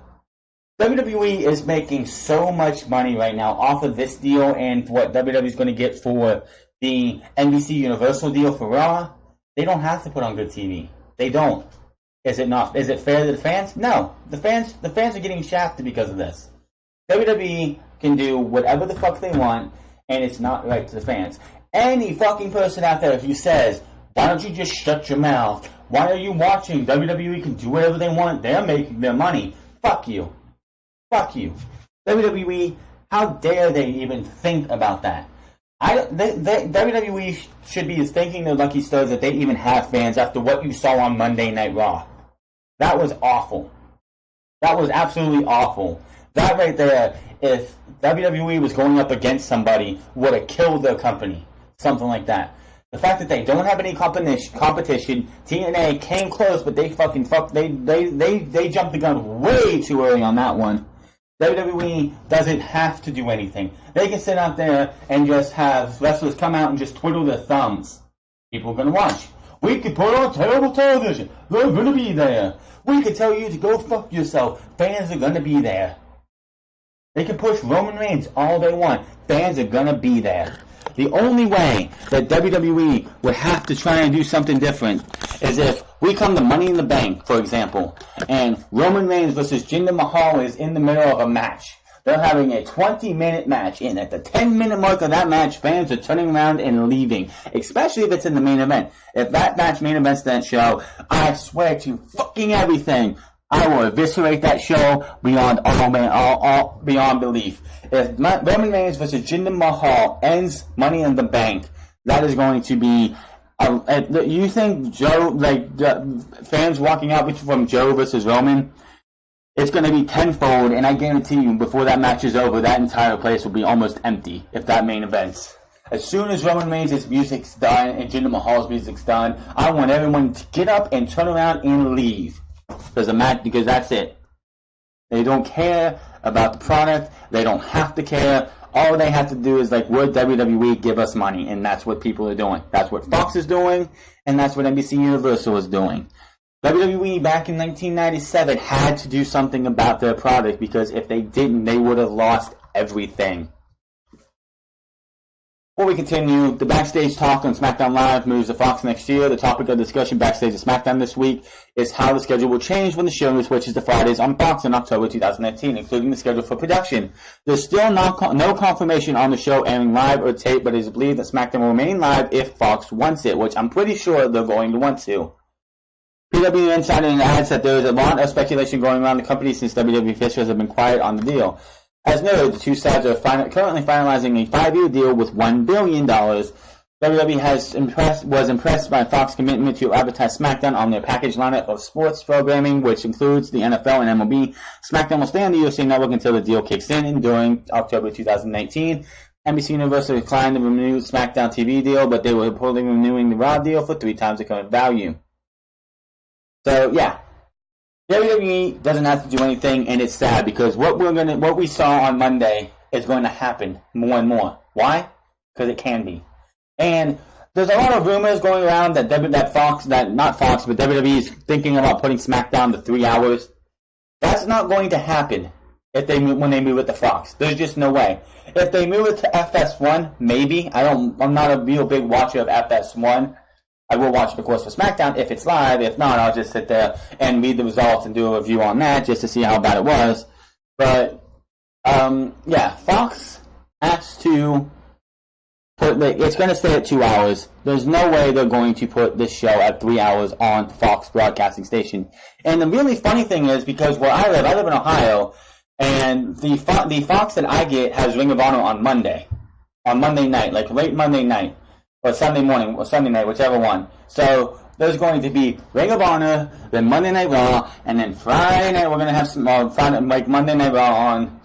WWE is making so much money right now off of this deal and what WWE is going to get for the NBC Universal deal for Raw. They don't have to put on good TV. They don't. Is it fair to the fans? No. The fans are getting shafted because of this. WWE can do whatever the fuck they want, and it's not right to the fans. Any fucking person out there who says, why don't you just shut your mouth? Why are you watching? WWE can do whatever they want. They're making their money. Fuck you. Fuck you. WWE How dare they even think about that? WWE should be thanking their lucky stars that they even have fans after what you saw on Monday Night Raw. That was awful. That was absolutely awful. That right there, if WWE was going up against somebody, would have killed their company. Something like that. The fact that they don't have any competition, TNA came close, but they jumped the gun way too early on that one. WWE doesn't have to do anything. They can sit out there and just have wrestlers come out and just twiddle their thumbs. People are going to watch. We could put on terrible television. They're going to be there. We could tell you to go fuck yourself. Fans are going to be there. They can push Roman Reigns all they want. Fans are going to be there. The only way that WWE would have to try and do something different is if we come to Money in the Bank, for example, and Roman Reigns versus Jinder Mahal is in the middle of a match. They're having a 20-minute match, and at the 10-minute mark of that match, fans are turning around and leaving, especially if it's in the main event. If that match main events that show, I swear to fucking everything, I will eviscerate that show beyond beyond belief. If Roman Reigns versus Jinder Mahal ends Money in the Bank, that is going to be. You think Joe, fans walking out from Joe versus Roman, it's going to be tenfold, and I guarantee you, before that match is over, that entire place will be almost empty if that main events. As soon as Roman Reigns' music's done and Jinder Mahal's music's done, I want everyone to get up and turn around and leave. Because that's it. They don't care about the product. They don't have to care. All they have to do is would WWE give us money? And that's what people are doing. That's what Fox is doing, and that's what NBC Universal is doing. WWE back in 1997 had to do something about their product, because if they didn't, they would have lost everything. Before we continue, the Backstage talk on Smackdown Live moves to Fox next year. The topic of discussion backstage at Smackdown this week is how the schedule will change when the show switches to Fridays on Fox in October 2019, including the schedule for production. There's still no confirmation on the show airing live or tape, but it is believed that Smackdown will remain live if Fox wants it, which I'm pretty sure they're going to want to. PW Insider adds that there is a lot of speculation going around the company since WWE officials have been quiet on the deal. As noted, the two sides are currently finalizing a 5-year deal with $1 billion. WWE was impressed by Fox's commitment to advertise SmackDown on their package lineup of sports programming, which includes the NFL and MLB. SmackDown will stay on the USA Network until the deal kicks in, and during October 2019. NBC Universal declined to renew the SmackDown TV deal, but they were reportedly renewing the Raw deal for 3 times the current value. So, yeah. WWE doesn't have to do anything, and it's sad because what we saw on Monday is going to happen more and more. Why? Because it can be. And there's a lot of rumors going around that WWE is thinking about putting SmackDown to 3 hours. That's not going to happen when they move it to Fox. There's just no way. If they move it to FS1, maybe. I'm not a real big watcher of FS1. I will watch it, of course, for SmackDown if it's live. If not, I'll just sit there and read the results and do a review on that just to see how bad it was. But, yeah, Fox has to it's going to stay at 2 hours. There's no way they're going to put this show at 3 hours on Fox Broadcasting Station. And the really funny thing is, because where I live in Ohio, and the Fox that I get has Ring of Honor on Monday night, late Monday night. Or Sunday morning, or Sunday night, whichever one. So there's going to be Ring of Honor, then Monday Night Raw, and then Friday night we're going to have some Monday Night Raw on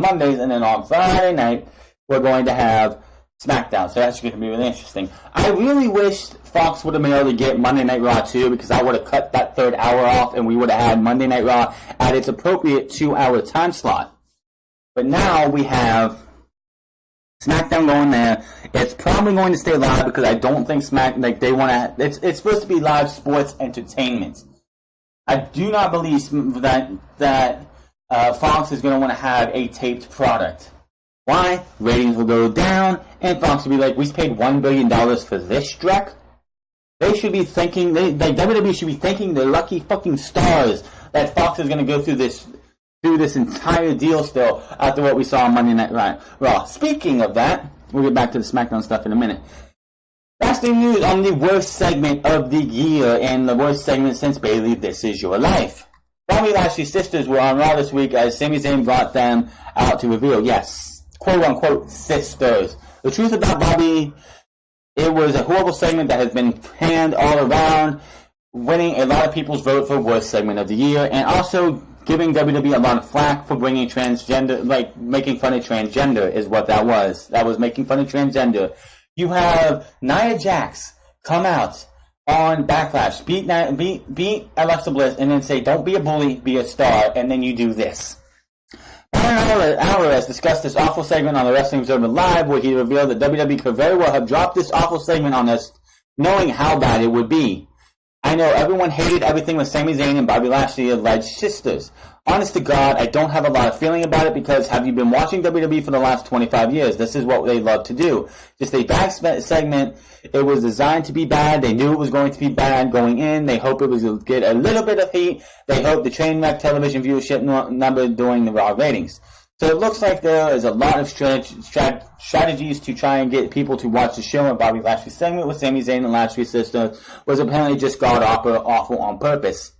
Mondays, and then on Friday night we're going to have SmackDown. So that's going to be really interesting. I really wish Fox would have been able to get Monday Night Raw too, because I would have cut that third hour off, and we would have had Monday Night Raw at its appropriate 2-hour time slot. But now we have SmackDown going there. It's probably going to stay live because I don't think they want to. It's supposed to be live sports entertainment. I do not believe that Fox is going to want to have a taped product. Why? Ratings will go down, and Fox will be like, "We paid $1 billion for this dreck." They should be thinking. WWE should be thanking their lucky fucking stars that Fox is going to go through this entire deal still after what we saw on Monday Night Raw. Speaking of that, we'll get back to the SmackDown stuff in a minute. That's the news on the worst segment of the year and the worst segment since Bayley, This Is Your Life. Bobby Lashley's sisters were on Raw this week as Sami Zayn brought them out to reveal, yes, quote-unquote sisters. The truth about Bobby, it was a horrible segment that has been panned all around, winning a lot of people's vote for worst segment of the year, and also giving WWE a lot of flack for bringing transgender, like making fun of transgender is what that was. That was making fun of transgender. You have Nia Jax come out on Backlash, beat Alexa Bliss, and then say, don't be a bully, be a star, and then you do this. Brian Alvarez discussed this awful segment on the Wrestling Observer Live, where he revealed that WWE could very well have dropped this awful segment on us, knowing how bad it would be. I know everyone hated everything with Sami Zayn and Bobby Lashley alleged sisters. Honest to God, I don't have a lot of feeling about it because have you been watching WWE for the last 25 years? This is what they love to do. Just a bad segment. It was designed to be bad. They knew it was going to be bad going in. They hope it was to get a little bit of heat. They hope the train wreck television viewership number during the Raw ratings. So it looks like there is a lot of strategies to try and get people to watch the show, and Bobby Lashley's segment with Sami Zayn and Lashley's sister was apparently just god-awful on purpose.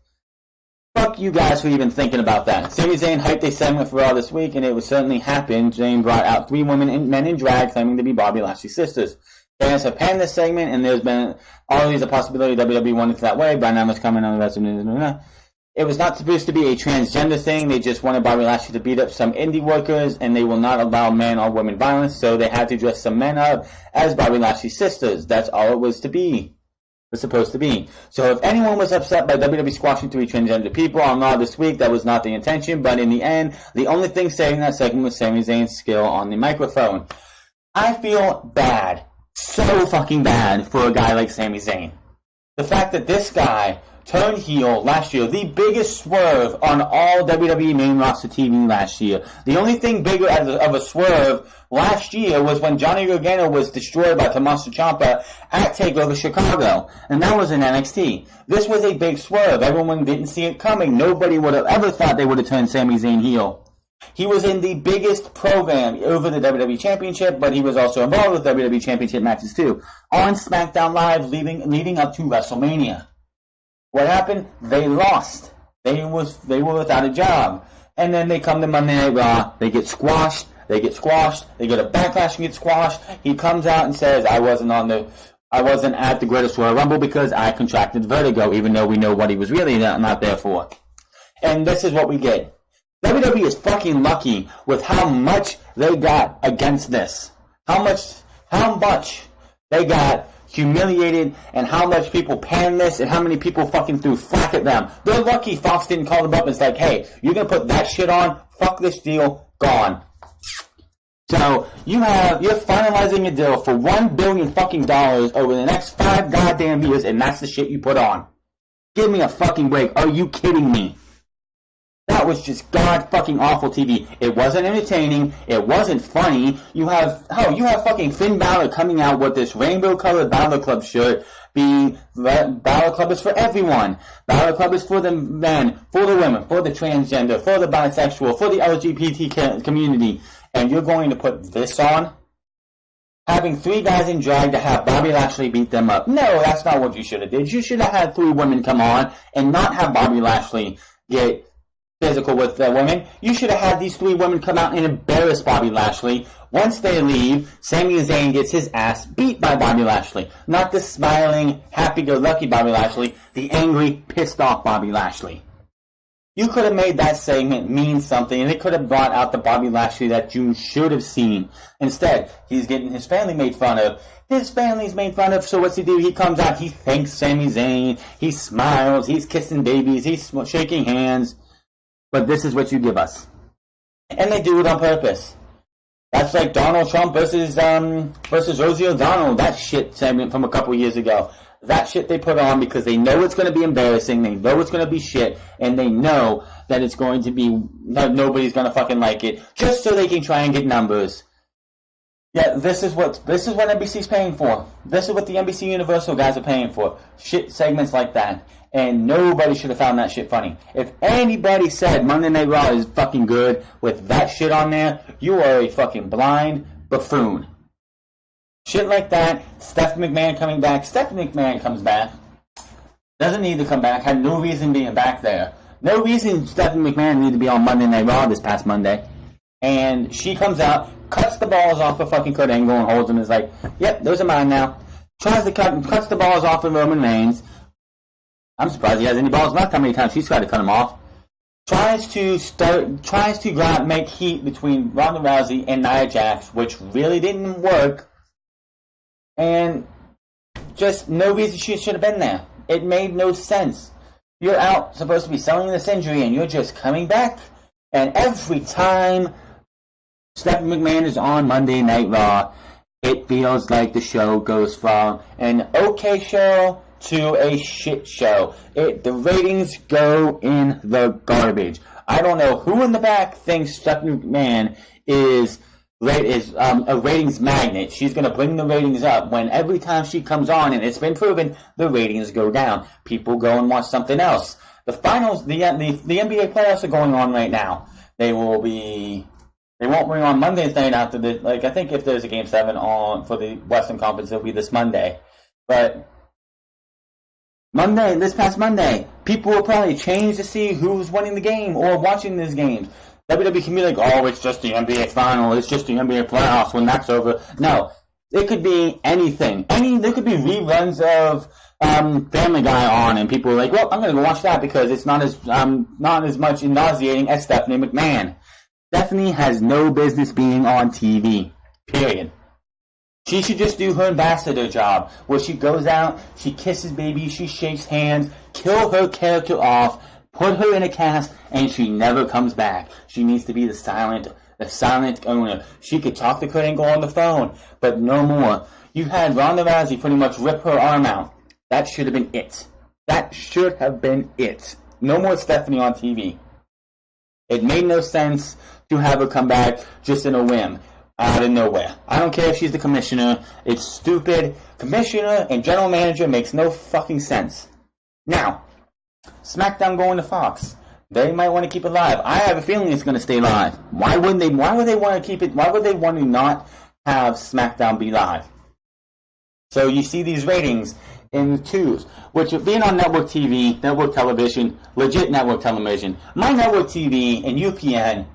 Fuck you guys for even thinking about that. Sami Zayn hyped a segment for Raw this week, and it would certainly happen. Zayn brought out 3 women and men in drag claiming to be Bobby Lashley's sisters. Fans have panned this segment, and there's been always a possibility WWE wanted it that way. Brian Alvarez coming on the rest of it. It was not supposed to be a transgender thing. They just wanted Bobby Lashley to beat up some indie workers, and they will not allow man or woman violence, so they had to dress some men up as Bobby Lashley's sisters. That's all it was to be. Was supposed to be. So if anyone was upset by WWE squashing 3 transgender people on Raw this week, that was not the intention, but in the end, the only thing saving that segment was Sami Zayn's skill on the microphone. I feel bad. So fucking bad for a guy like Sami Zayn. The fact that this guy turned heel last year, the biggest swerve on all WWE main roster TV last year. The only thing bigger of a swerve last year was when Johnny Gargano was destroyed by Tommaso Ciampa at TakeOver Chicago, and that was in NXT. This was a big swerve. Everyone didn't see it coming. Nobody would have ever thought they would have turned Sami Zayn heel. He was in the biggest program over the WWE Championship, but he was also involved with WWE Championship matches too, on SmackDown Live leading up to WrestleMania. What happened? They lost. They were without a job. And then they come to Monday Night Raw. They get squashed. They get a backlash and get squashed. He comes out and says, I wasn't at the Greatest Royal Rumble because I contracted vertigo, even though we know what he was really not there for. And this is what we get. WWE is fucking lucky with how much they got against this. How much they got humiliated, and how much people panned this, and how many people fucking threw flack at them. They're lucky Fox didn't call them up and it's like, hey, you're gonna put that shit on? Fuck this deal, gone. So you're finalizing a deal for $1 billion fucking dollars over the next 5 goddamn years, and that's the shit you put on. Give me a fucking break. Are you kidding me? That was just god fucking awful TV. It wasn't entertaining. It wasn't funny. You have fucking Finn Balor coming out with this rainbow colored Balor Club shirt. Balor Club is for everyone. Balor Club is for the men, for the women, for the transgender, for the bisexual, for the LGBT community. And you're going to put this on? Having 3 guys in drag to have Bobby Lashley beat them up. No, that's not what you should have did. You should have had 3 women come on and not have Bobby Lashley get physical with the women. You should have had these 3 women come out and embarrass Bobby Lashley. Once they leave, Sami Zayn gets his ass beat by Bobby Lashley. Not the smiling, happy-go-lucky Bobby Lashley, the angry, pissed-off Bobby Lashley. You could have made that segment mean something, and it could have brought out the Bobby Lashley that you should have seen. Instead, he's getting his family made fun of. His family's made fun of, so what's he do? He comes out, he thanks Sami Zayn, he smiles, he's kissing babies, he's shaking hands. But this is what you give us. And they do it on purpose. That's like Donald Trump versus Rosie O'Donnell. That shit segment from a couple years ago. That shit they put on because they know it's going to be embarrassing. They know it's going to be shit. And they know that it's going to be, that nobody's going to fucking like it. Just so they can try and get numbers. Yeah, this is what NBC's paying for. This is what the NBC Universal guys are paying for. Shit segments like that. And nobody should have found that shit funny. If anybody said Monday Night Raw is fucking good with that shit on there, you are a fucking blind buffoon. Shit like that. Stephanie McMahon coming back. Stephanie McMahon comes back. Doesn't need to come back. Had no reason being back there. No reason Stephanie McMahon needed to be on Monday Night Raw this past Monday. And she comes out, cuts the balls off of fucking Kurt Angle and holds them. Is like, yep, those are mine now. Cuts the balls off of Roman Reigns. I'm surprised he has any balls left. How many times she's tried to cut him off? Tries to make heat between Ronda Rousey and Nia Jax, which really didn't work. And just no reason she should have been there. It made no sense. You're out supposed to be selling this injury, and you're just coming back. And every time Stephanie McMahon is on Monday Night Raw, it feels like the show goes from an okay show to a shit show. The ratings go in the garbage. I don't know who in the back thinks Stephanie McMahon is a ratings magnet. She's going to bring the ratings up when every time she comes on, and it's been proven, the ratings go down. People go and watch something else. The finals, the NBA playoffs are going on right now. They won't bring on Monday's night after the, I think if there's a Game 7 on for the Western Conference, it'll be this Monday. But this past Monday, people will probably change to see who's winning the game or watching these games. WWE can be like, oh, it's just the NBA final, it's just the NBA playoffs when that's over. No, it could be anything. There could be reruns of Family Guy on, and people are like, well, I'm going to go watch that because it's not as much nauseating as Stephanie McMahon. Stephanie has no business being on TV, period. She should just do her ambassador job, where she goes out, she kisses babies, she shakes hands, kill her character off, put her in a cast, and she never comes back. She needs to be the silent owner. She could talk to Kurt Angle on the phone, but no more. You had Ronda Rousey pretty much rip her arm out. That should have been it. That should have been it. No more Stephanie on TV. It made no sense to have her come back just in a whim, out of nowhere. I don't care if she's the commissioner. It's stupid. Commissioner and general manager makes no fucking sense. Now, Smackdown going to Fox. They might want to keep it live. I have a feeling it's going to stay live. Why would they want to keep it? Why would they want to not have Smackdown be live? So you see these ratings in the twos, which being on network TV, network television, legit network television. My network TV and UPN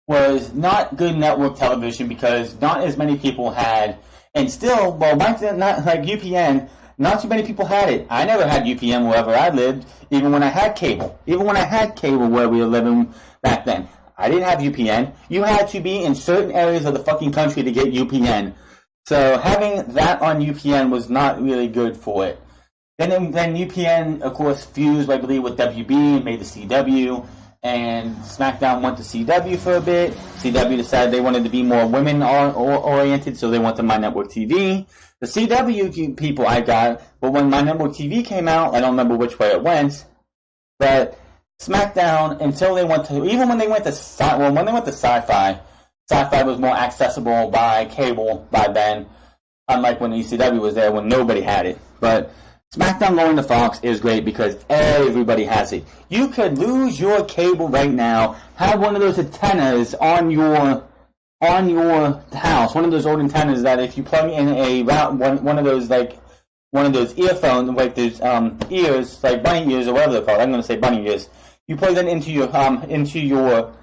was not good network television because not as many people had, and still, well, not like UPN, not too many people had it. I never had UPN wherever I lived, even when I had cable. Even when I had cable where we were living back then. I didn't have UPN. You had to be in certain areas of the fucking country to get UPN. So having that on UPN was not really good for it. Then UPN, of course, fused, I believe, with WB and made the CW. And SmackDown went to CW for a bit. CW decided they wanted to be more women-oriented, so they went to My Network TV. The CW people I got, but when My Network TV came out, I don't remember which way it went, but SmackDown, until they went to, even when they went to Sci-Fi, Sci-Fi was more accessible by cable by then, unlike when ECW was there when nobody had it. But SmackDown going to Fox is great because everybody has it. You could lose your cable right now, have one of those antennas on your house, one of those old antennas that if you plug in a one of those earphones, like those ears, like bunny ears or whatever they're called. I'm going to say bunny ears. You plug that into your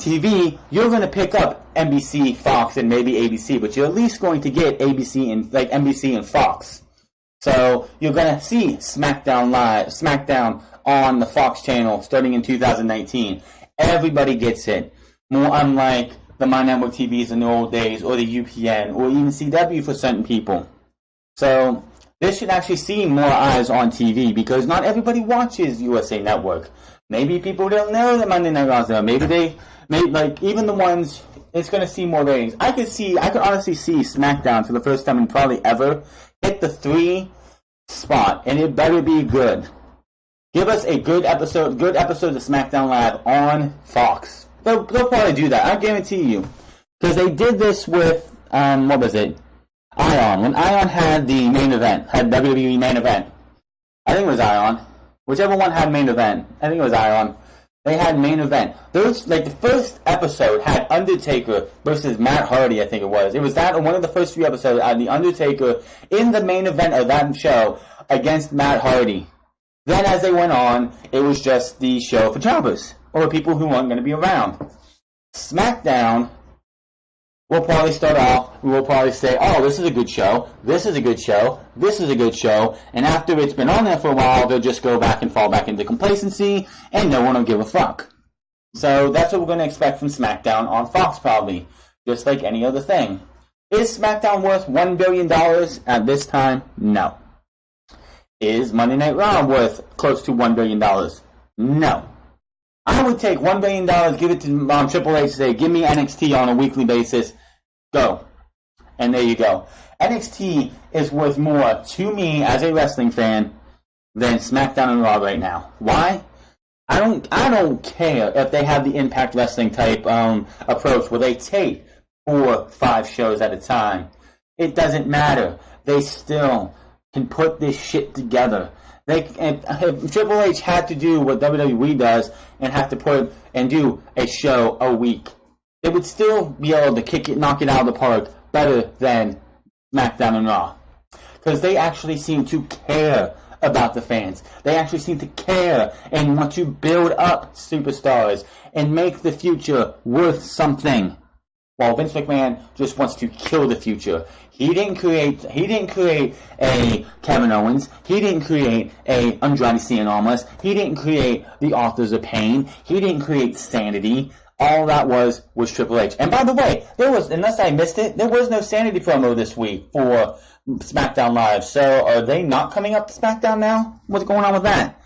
TV, you're going to pick up NBC, Fox, and maybe ABC, but you're at least going to get ABC and NBC and Fox. So you're going to see SmackDown on the Fox channel starting in 2019. Everybody gets it. More unlike the My Network TVs in the old days, or the UPN, or even CW for certain people. So this should actually see more eyes on TV because not everybody watches USA Network. Maybe people don't know that Monday Night Raw is there. Maybe even the ones, it's going to see more ratings. I could honestly see SmackDown for the first time in probably ever hit the 3 spot, and it better be good. Give us a good episode of SmackDown Live on Fox. They'll probably do that, I guarantee you. Because they did this with, what was it? Ion. When Ion had the main event, had WWE main event. I think it was Ion. Whichever one had main event. I think it was Ion. They had main event. The first episode had Undertaker versus Matt Hardy, I think it was. It was that, one of the first few episodes had the Undertaker in the main event of that show against Matt Hardy. Then as they went on, it was just the show for jobbers, or people who weren't going to be around. SmackDown we'll probably start off, we'll probably say, oh, this is a good show, this is a good show, this is a good show, and after it's been on there for a while, they'll just go back and fall back into complacency, and no one will give a fuck. So that's what we're going to expect from SmackDown on Fox, probably, just like any other thing. Is SmackDown worth $1 billion at this time? No. Is Monday Night Raw worth close to $1 billion? No. I would take $1 billion, give it to Triple H, say, give me NXT on a weekly basis. Go. And there you go. NXT is worth more to me as a wrestling fan than SmackDown and Raw right now. Why? I don't care if they have the Impact Wrestling type approach where they tape 4 or 5 shows at a time. It doesn't matter. They still can put this shit together. If Triple H had to do what WWE does and have to put and do a show a week, they would still be able to knock it out of the park better than SmackDown and Raw. Because they actually seem to care about the fans. They actually seem to care and want to build up superstars and make the future worth something. While Vince McMahon just wants to kill the future. He didn't create a Kevin Owens. He didn't create a Andrade Cien Almas. He didn't create the Authors of Pain. He didn't create Sanity. All that was Triple H. And by the way, unless I missed it, there was no Sanity promo this week for SmackDown Live. So are they not coming up to SmackDown now? What's going on with that?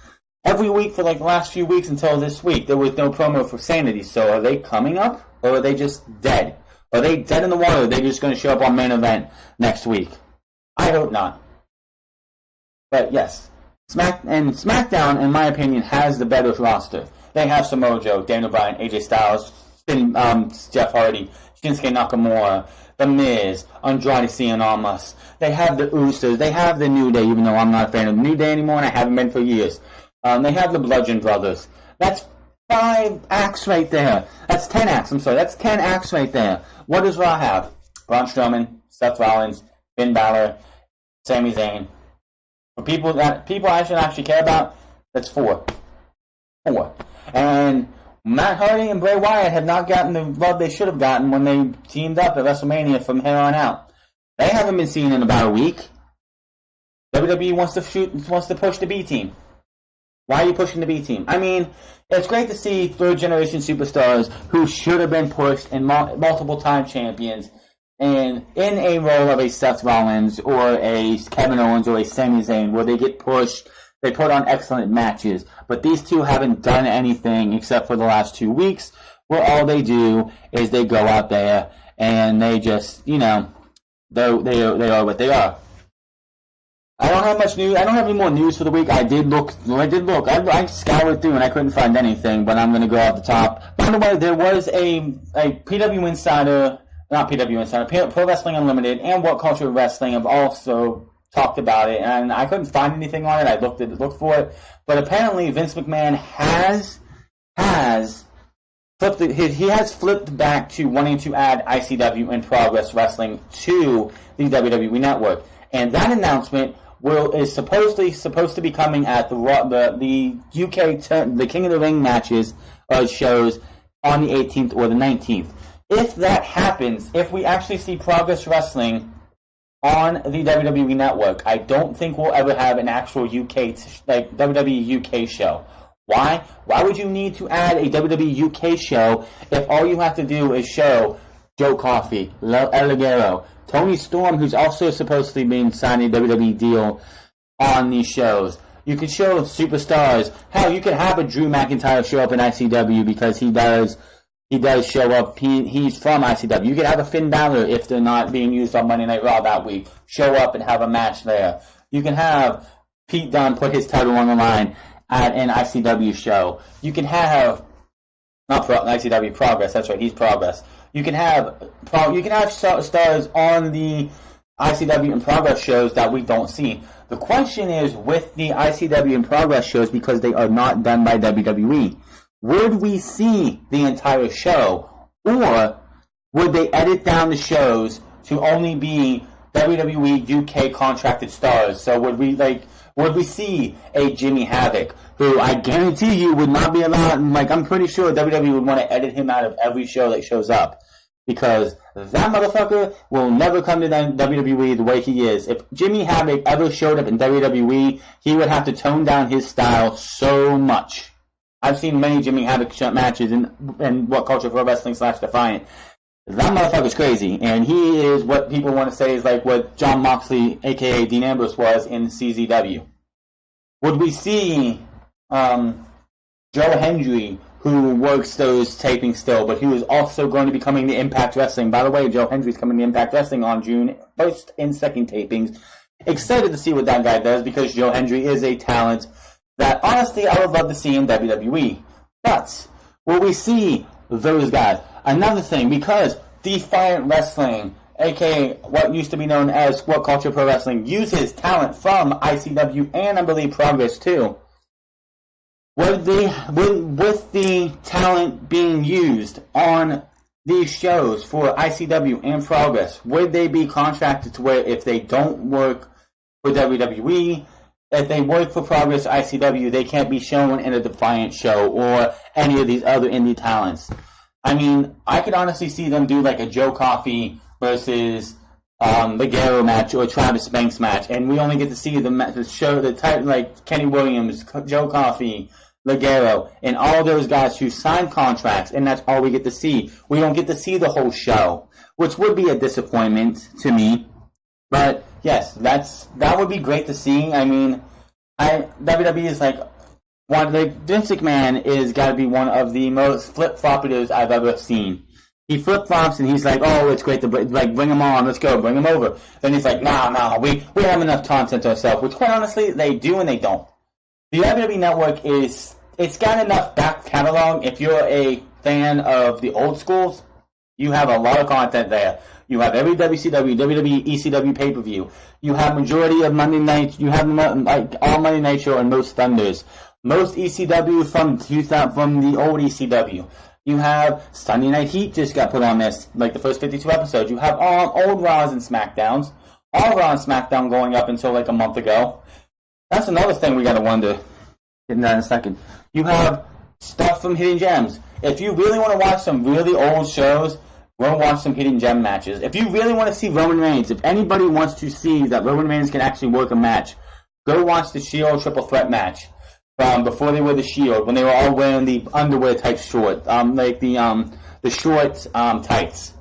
Every week for like the last few weeks until this week, there was no promo for Sanity. So are they coming up or are they just dead? Are they dead in the water? Are they just going to show up on Main Event next week? I hope not. But yes, SmackDown, in my opinion, has the better roster. They have Samoa Joe, Daniel Bryan, AJ Styles, Jeff Hardy, Shinsuke Nakamura, The Miz, Andrade Cien Almas. They have the Usos. They have the New Day, even though I'm not a fan of the New Day anymore, and I haven't been for years. They have the Bludgeon Brothers. That's 5 acts right there. That's 10 acts. I'm sorry. That's 10 acts right there. What does Raw have? Braun Strowman, Seth Rollins, Finn Balor, Sami Zayn. For people I should actually care about, that's 4. 4. And Matt Hardy and Bray Wyatt have not gotten the love they should have gotten when they teamed up at WrestleMania from here on out. They haven't been seen in about a week. WWE wants to push the B team. Why are you pushing the B team? I mean, it's great to see third-generation superstars who should have been pushed and multiple-time champions and in a role of a Seth Rollins or a Kevin Owens or a Sami Zayn where they get pushed, they put on excellent matches. But these two haven't done anything except for the last 2 weeks where all they do is they go out there and they just, they are what they are. I don't have much news. I don't have any more news for the week. I did look. I scoured through and I couldn't find anything, but I'm going to go off the top. By the way, there was a PW Insider, not PW Insider, Pro Wrestling Unlimited and What Culture Wrestling have also talked about it, and I couldn't find anything on it. I looked for it, but apparently Vince McMahon has flipped back to wanting to add ICW and Progress Wrestling to the WWE Network, and that announcement is supposed to be coming at the UK the King of the Ring matches shows on the 18th or the 19th. If that happens, if we actually see Progress Wrestling on the WWE Network, I don't think we'll ever have an actual WWE UK show. Why? Why would you need to add a WWE UK show if all you have to do is show Joe Coffey, El Ligero, Tony Storm, who's also supposedly being signed a WWE deal on these shows. You could show superstars. Hell, you could have a Drew McIntyre show up in ICW because he does show up. He's from ICW. You could have a Finn Balor, if they're not being used on Monday Night Raw that week, show up and have a match there. You can have Pete Dunne put his title on the line at an ICW show. You can have ICW Progress. That's right, he's Progress. You can have stars on the ICW and Progress shows that we don't see. The question is, with the ICW and Progress shows, because they are not done by WWE, would we see the entire show, or would they edit down the shows to only be WWE UK contracted stars? So would we see a Jimmy Havoc, who I guarantee you would not be allowed? I'm pretty sure WWE would want to edit him out of every show that shows up, because that motherfucker will never come to WWE the way he is. If Jimmy Havoc ever showed up in WWE, he would have to tone down his style so much. I've seen many Jimmy Havoc matches in What Culture Pro Wrestling / Defiant. That motherfucker's crazy, and he is what people want to say is like what Jon Moxley, aka Dean Ambrose, was in CZW. Would we see Joe Hendry, who works those tapings still, but who is also going to be coming to Impact Wrestling? By the way, Joe Hendry's coming to Impact Wrestling on June 1st and 2nd tapings. Excited to see what that guy does, because Joe Hendry is a talent that, honestly, I would love to see in WWE. But will we see those guys? Another thing, because Defiant Wrestling, aka what used to be known as What Culture Pro Wrestling, uses talent from ICW and I believe Progress too. With the talent being used on these shows for ICW and Progress, would they be contracted to where if they don't work for WWE, if they work for Progress ICW, they can't be shown in a Defiant show or any of these other indie talents? I mean, I could honestly see them do like a Joe Coffey versus Ligero match or Travis Banks match, and we only get to see the show, the type like Kenny Williams, Joe Coffey, Ligero, and all those guys who signed contracts, and that's all we get to see. We don't get to see the whole show, which would be a disappointment to me. But yes, that would be great to see. I mean, WWE is like Vince McMahon is got to be one of the most flip-floppers I've ever seen. He flip-flops and he's like, oh, it's great to bring him on, let's go, bring him over. Then he's like, nah, we have enough content to ourselves, which quite honestly, they do and they don't. The WWE Network it's got enough back catalog. If you're a fan of the old schools, you have a lot of content there. You have every WCW, WWE, ECW pay-per-view. You have majority of Monday night. You have like all Monday Night Show and most Thunders. Most ECW from the old ECW. You have Sunday Night Heat just got put on this, like the first 52 episodes. You have all old Raws and Smackdowns. All Raw and Smackdown going up until like a month ago. That's another thing we gotta wonder. Getting that in a second. You have stuff from Hidden Gems. If you really want to watch some really old shows, go watch some Hidden Gem matches. If you really want to see Roman Reigns, if anybody wants to see that Roman Reigns can actually work a match, go watch the Shield Triple Threat match from before they were the Shield, when they were all wearing the underwear type short, like the short tights.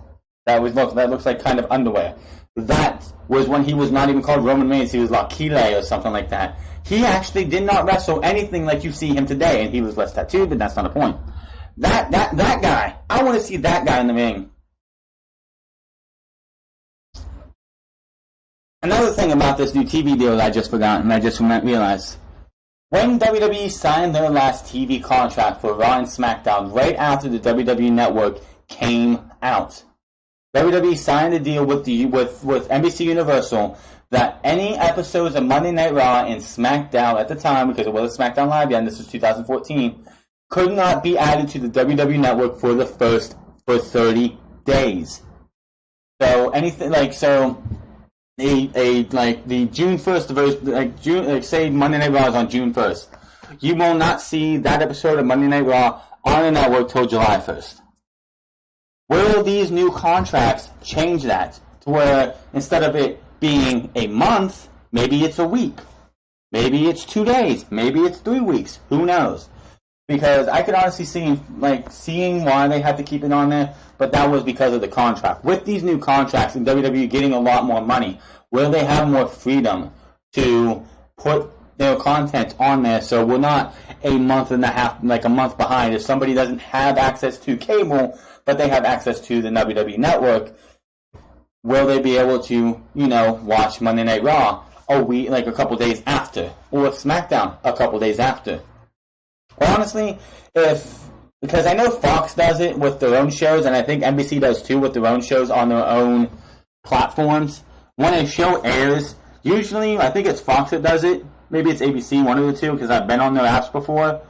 That looks like kind of underwear. That was when he was not even called Roman Reigns. He was Lakile or something like that. He actually did not wrestle anything like you see him today, and he was less tattooed, but that's not the point. That guy, I want to see that guy in the ring. Another thing about this new TV deal that I just forgot, and I just realized. When WWE signed their last TV contract for Raw and SmackDown right after the WWE Network came out, WWE signed a deal with NBC Universal that any episodes of Monday Night Raw and SmackDown at the time, because it wasn't SmackDown Live yet, and this was 2014, could not be added to the WWE Network for 30 days. So anything like so. The June 1st, say Monday Night Raw is on June 1st. You will not see that episode of Monday Night Raw on the network till July 1st. Will these new contracts change that to where instead of it being a month, maybe it's a week, maybe it's 2 days, maybe it's 3 weeks, who knows? Because I could honestly see seeing why they had to keep it on there, but that was because of the contract. With these new contracts and WWE getting a lot more money, will they have more freedom to put their content on there so we're not a month and a half, like a month behind? If somebody doesn't have access to cable, but they have access to the WWE Network, will they be able to, watch Monday Night Raw a couple days after, or SmackDown a couple days after? Well, honestly, because I know Fox does it with their own shows, and I think NBC does too with their own shows on their own platforms. When a show airs, usually I think it's Fox that does it. Maybe it's ABC, one of the two, because I've been on their apps before.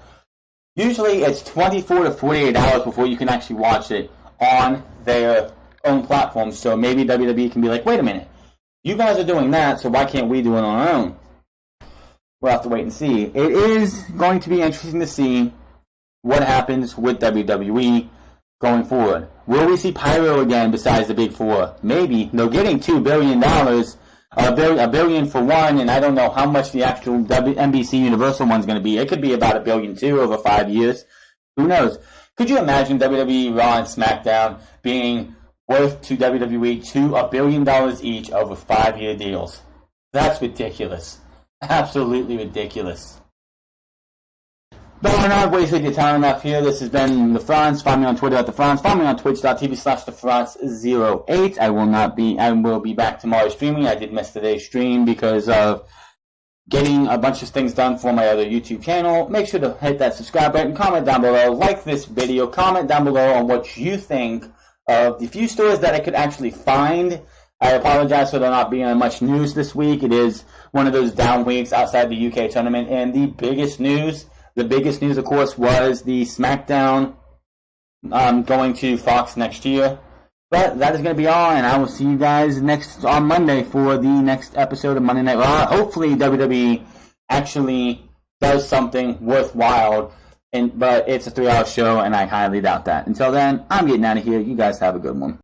Usually it's 24 to 48 hours before you can actually watch it on their own platform. So maybe WWE can be like, wait a minute, you guys are doing that, so why can't we do it on our own? We'll have to wait and see. It is going to be interesting to see what happens with WWE. going forward. Will we see Pyro again besides the big four? Maybe. They're getting $2 billion, $1 billion for one, and I don't know how much the actual NBC Universal one's going to be. It could be about $1 billion too over 5 years. Who knows? Could you imagine WWE, Raw, and SmackDown being worth to WWE $1 billion each over 5-year deals? That's ridiculous. Absolutely ridiculous. But I'm not wasting your time enough here. This has been The France. Find me on Twitter at The France. Find me on twitch.tv/TheFrance08. I will be back tomorrow streaming. I did miss today's stream because of getting a bunch of things done for my other YouTube channel. Make sure to hit that subscribe button, comment down below, like this video, comment down below on what you think of the few stores that I could actually find. I apologize for there not being much news this week. It is one of those down weeks outside the UK tournament, and the biggest news, of course, was the Smackdown going to Fox next year. But that is going to be all, and I will see you guys on Monday for the next episode of Monday Night Raw. Hopefully WWE actually does something worthwhile, but it's a 3-hour show, and I highly doubt that. Until then, I'm getting out of here. You guys have a good one.